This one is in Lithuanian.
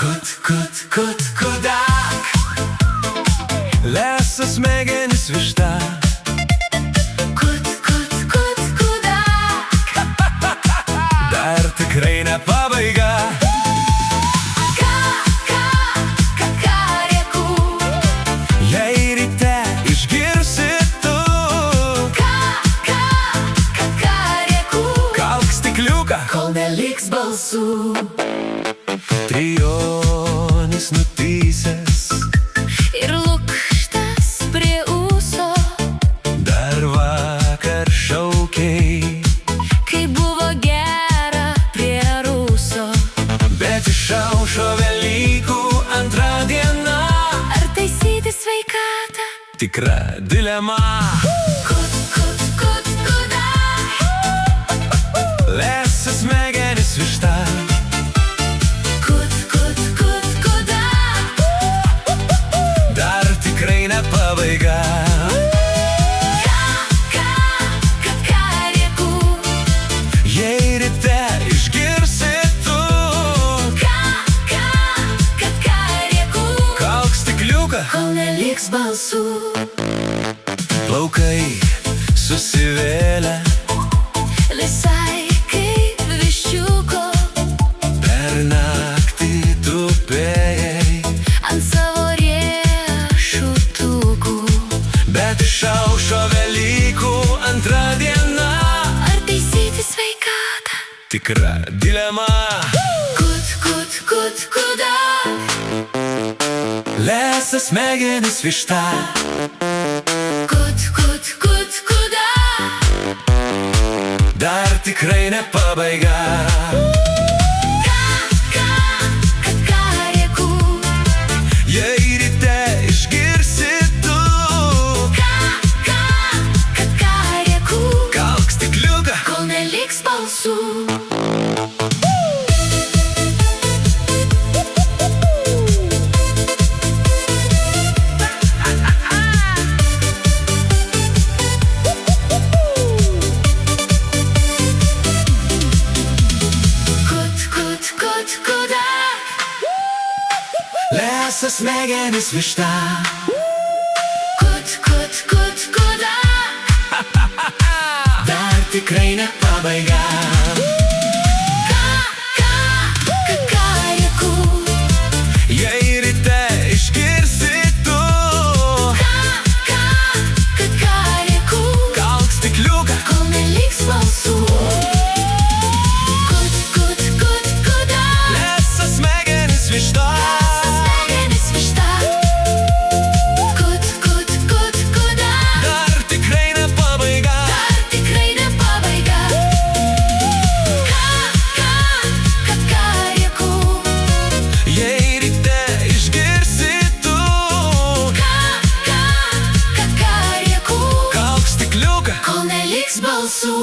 Kudak. Lesa smegenis višta. Kudak. Dar tikrai ne pabaiga. Kakarėkų. Jei ryte išgirsi tu Kakarėkų. kalk stikliuką, Kol neliks balsų. Trijonis nutįsęs Ir lukštas prie ūso. dar vakar šaukiai, Kai buvo gera prie rūso. bet išaušo Velykų antra diena. Ar taisyti sveikatą? Tikra dilema. Kudak. Lesa smegenis višta. Kudak. Dar tikrai ne pabaiga. Kakarėkų. Jei ryte išgirsi tu Kakarėkų. kalk stikliuką, Kol neliks balsų. plaukai susivėlę Visai kaip viščiuko. per naktį tupėjai, Ant savo riešutukų. bet išaušo Velykų antra diena. Ar taisyti sveikatą? Tikra dilema. Kudak. Lesa smegenis višta. Kudak. Dar tikrai ne pabaiga. Kakarėkų. Jei ryte išgirsi tu Kakarėkų. kalk stikliuką, Kol neliks balsų. Kudak. lesa smegenis višta. Kudak. Dar tikrai ne pabaiga. Kakarėkų. Jei ryte išgirsi tu Kakarėkų. kalk stikliuką, Kol neliks balsų. Kudak. lesa smegenis višta. Smegenis višta. Kudak. Dar tikrai ne pabaiga. Dar tikrai ne pabaiga. Kakarėkų. Jei ryte išgirsi tu Kakarėkų. kalk stikliuką, Kol neliks balsų.